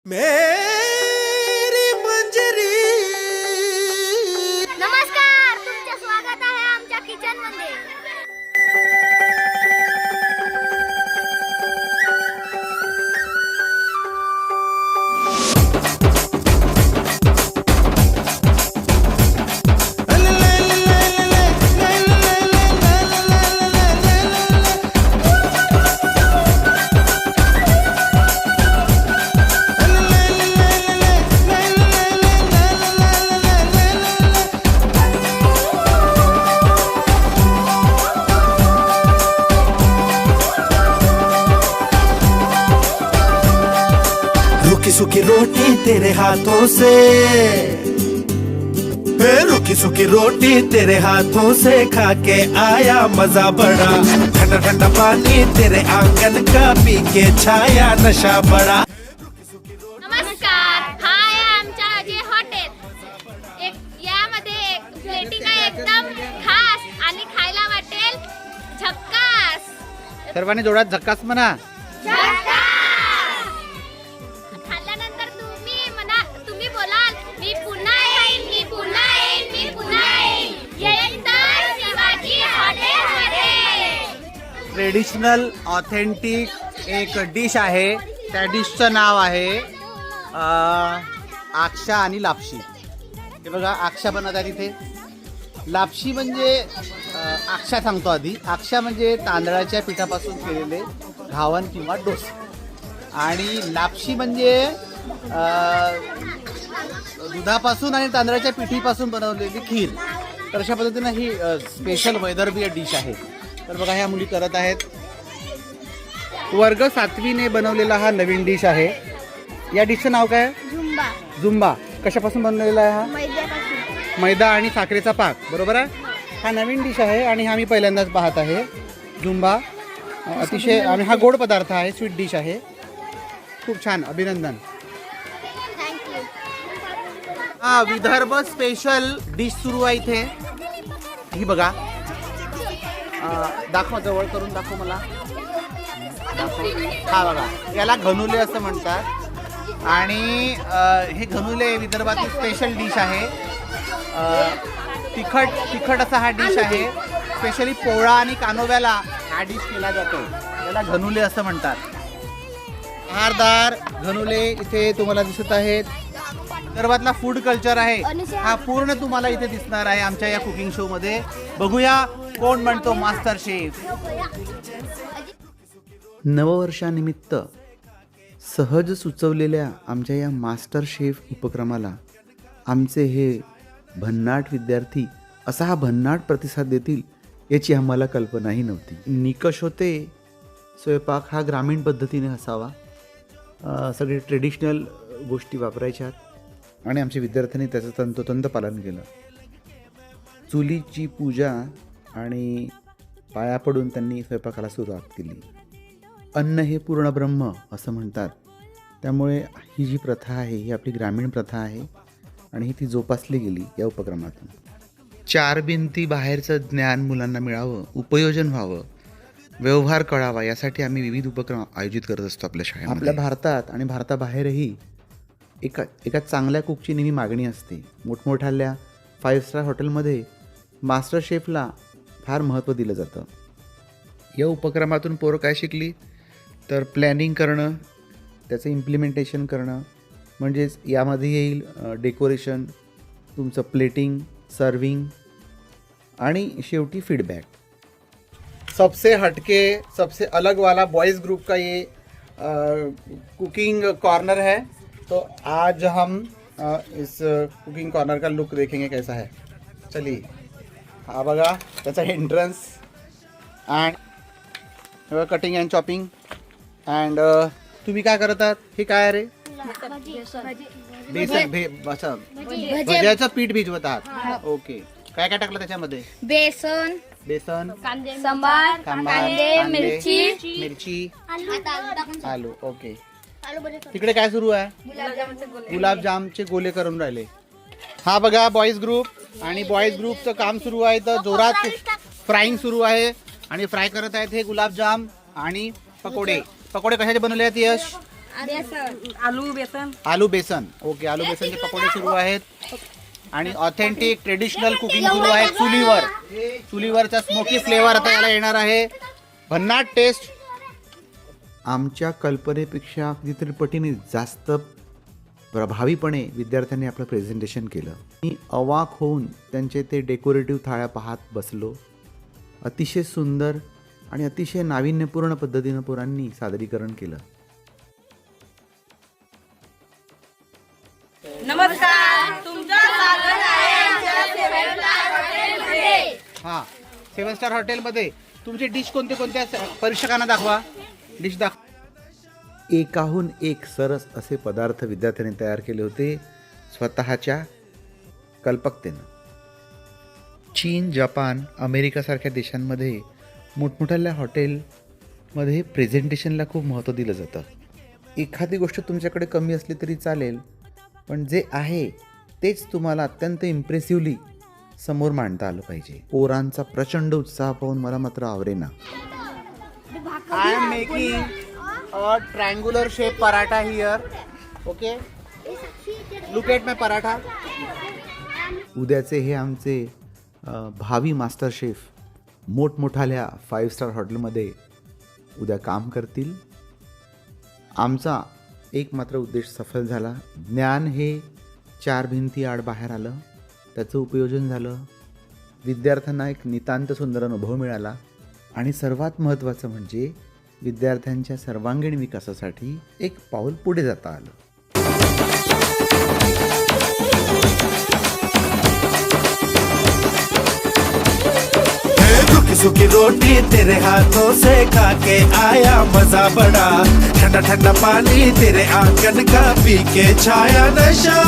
मेरी मंजरी. नमस्कार, तुमचे स्वागत आहे आमच्या किचन मध्ये. रुकी सुखी रोटी तेरे हाथों से, रुकी सुखी रोटी तेरे हाथों से खा के आया मजा बड़ा. ठंडा ठंडा पानी तेरे आंगन का पी के छाया नशा बड़ा. नमस्कार, हा आहे आमच्या अजय हॉटेल. यामध्ये प्लेटिंग आहे एकदम खास आणि खायला वाटेल झक्कास. सर्वांनी जोरात झक्कास म्हणा. खाल्ल्यानंतर तुम्ही बोलाल मी पुन्हा येईन, मी पुन्हा येईन, मी पुन्हा येईन तर शिवाजी हॉटेलमध्ये. ट्रेडिशनल ऑथेंटिक एक डिश आहे. त्या डिशचं नाव आहे आक्षा आणि लापशी. हे बघा, आक्षा बनवत आहे तिथे. लापशी म्हणजे आक्षा सांगतो आधी. आक्षा म्हणजे तांदळाच्या पिठापासून केलेले घावन किंवा डोसे. आणि लापशी म्हणजे दुधापासून आणि तांदळाच्या पिठीपासून बनवलेली खीर. तर अशा पद्धतीनं ही स्पेशल वैदर्भीय डिश आहे. तर बघा, ह्या मुली करत आहेत. वर्ग 7वीने बनवलेला हा नवीन डिश आहे. या डिशचं नाव काय? झुंबा. झुंबा. कशापासून बनवलेला आहे हा? मैद्यापासून. मैदा आणि साखरेचा पाक, बरोबर आहे. हा नवीन डिश आहे आणि हा मी पहिल्यांदाच पाहत आहे. झुंबा अतिशय, आणि हा गोड पदार्थ आहे, स्वीट डिश आहे. खूप छान, अभिनंदन. थँक्यू. हा विदर्भ स्पेशल डिश सुरू आहे इथे. ही बघा, दाखव, जवळ करून दाखव मला. हा बघा, याला घनुले असं म्हणतात. आणि हे घनुले विदर्भातील स्पेशल डिश आहे. तिखट असा हा डिश आहे. स्पेशली पोळा आणि कानोव्याला हा डिश केला जातो. याला घनुले असं म्हणतात. धारदार घनुले इथे तुम्हाला दिसत आहेत. विदर्भातला फूड कल्चर आहे हा पूर्ण तुम्हाला इथे दिसणार आहे आमच्या या कुकिंग शो मध्ये. बघूया कोण म्हणतो मास्टर शेफ. नववर्षानिमित्त सहज सुचवलेल्या आमच्या या मास्टर शेफ उपक्रमाला आमचे हे भन्नाट विद्यार्थी असा हा भन्नाट प्रतिसाद देतील याची आम्हाला कल्पनाही नव्हती. निकष होते स्वयंपाक हा ग्रामीण पद्धतीने असावा, सगळे ट्रेडिशनल गोष्टी वापरायच्यात, आणि आमच्या विद्यार्थ्यांनी त्याचं तंतोतंत पालन केलं. चुलीची पूजा आणि पाया पडून त्यांनी स्वयंपाकाला सुरुवात केली. अन्न हे पूर्ण ब्रह्म असं म्हणतात. त्यामुळे ही जी प्रथा आहे ही आपली ग्रामीण प्रथा आहे आणि ती जोपासली गेली या उपक्रमातून. 4 भिंती बाहेरचं ज्ञान मुलांना मिळावं, उपयोजन व्हावं, व्यवहार कळावा, यासाठी आम्ही विविध उपक्रम आयोजित करत असतो आपल्या शाळेत. आपल्या भारतात आणि भारताबाहेरही एका चांगल्या कुकची नेहमी मागणी असते. मोठमोठ्याल्या 5 स्टार हॉटेलमध्ये मास्टर शेफला फार महत्त्व दिलं जातं. या उपक्रमातून पोरं काय शिकली तर प्लॅनिंग करणं, त्याचं इम्प्लिमेंटेशन करणं, म्हणजेच यामध्ये येईल डेकोरेशन, तुमचं प्लेटिंग, सर्विंग आणि शेवटी फीडबैक. सबसे हटके, सबसे अलग वाला बॉयज़ ग्रुप का ये कुकिंग कॉर्नर है. तो आज हम इस कुकिंग कॉर्नर का लुक देखेंगे कैसा है. चलिए, हा बघा त्याचा entrance and cutting and chopping. And तुम्ही काय करत आहात? हे काय रे? बेसन भज्याचं पीठ भिजवत आहात. ओके. काय काय टाकलं त्याच्यामध्ये? बेसन, सांबार, कांदे, मिरची, आलू. ओके. तिकडे काय सुरू आहे? गुलाबजामचे गोले करून राहिले. हा बघा बॉयज ग्रुप, आणि बॉयज ग्रुपचं काम सुरू आहे. तर जोरात फ्राईंग सुरू आहे आणि फ्राय करत आहेत हे गुलाबजाम आणि पकोडे. पकोडे कशाचे बनवले आहेत यश? आलू बेसन. आलू बेसन. ओके, आलू बेसनचे पकोडे सुरू आहेत आणि ऑथेंटिक ट्रेडिशनल कुकिंग सुरू आहे चुलीवर. चुलीवरचा स्मोकी फ्लेवर आता याला येणार आहे. भन्नाट टेस्ट. आमच्या कल्पनेपेक्षा कितीतरी पटीने जास्त प्रभावीपणे विद्यार्थ्यांनी आपलं प्रेझेंटेशन केलं. मी अवाक होऊन त्यांचे ते डेकोरेटिव्ह थाळ्या पाहत बसलो. अतिशय सुंदर आणि अतिशय नाविन्यपूर्ण पद्धतीनं पोरांनी सादरीकरण केलं. नमस्कार, तुमचं स्वागत आहे आमच्या 7 स्टार हॉटेलमध्ये. हां, 7 स्टार हॉटेलमध्ये तुमचे डिश कोणते कोणत्या परीक्षकांना दाखवा. डिश दाखवा. एकाहून एक सरस असे पदार्थ विद्यार्थ्यांनी तयार केले होते स्वतःच्या कल्पकतेनं. चीन, जपान, अमेरिकासारख्या देशांमध्ये मोठमोठ्या हॉटेलमध्ये प्रेझेंटेशनला खूप महत्त्व दिलं जातं. एखादी गोष्ट तुमच्याकडे कमी असली तरी चालेल, पण जे आहे तेच तुम्हाला अत्यंत इम्प्रेसिव्हली समोर मांडता आलं पाहिजे. पोरांचा प्रचंड उत्साह पाहून मला मात्र आवरेना. I am making a triangular shape paratha here. Okay, look at my paratha. उद्याचे हे आमचे भावी मास्टर शेफ मोठमोठाल्या 5 स्टार हॉटेलमध्ये उद्या काम करतील. आमचा एक मात्र उद्देश सफल झाला. ज्ञान हे 4 भिंती आड बाहेर आलं, त्याचं उपयोजन झालं. विद्यार्थ्यांना एक नितांत सुंदर अनुभव मिळाला आणि सर्वात महत्त्वाचं म्हणजे विद्यार्थ्यांच्या सर्वांगीण विकासासाठी एक पाऊल पुढे जाता आलं. रुखी सुखी रोटी तेरे हाथों से खा के आया मजा बड़ा. ठंडा ठंडा पानी तेरे आंगन का पी के छाया नशा.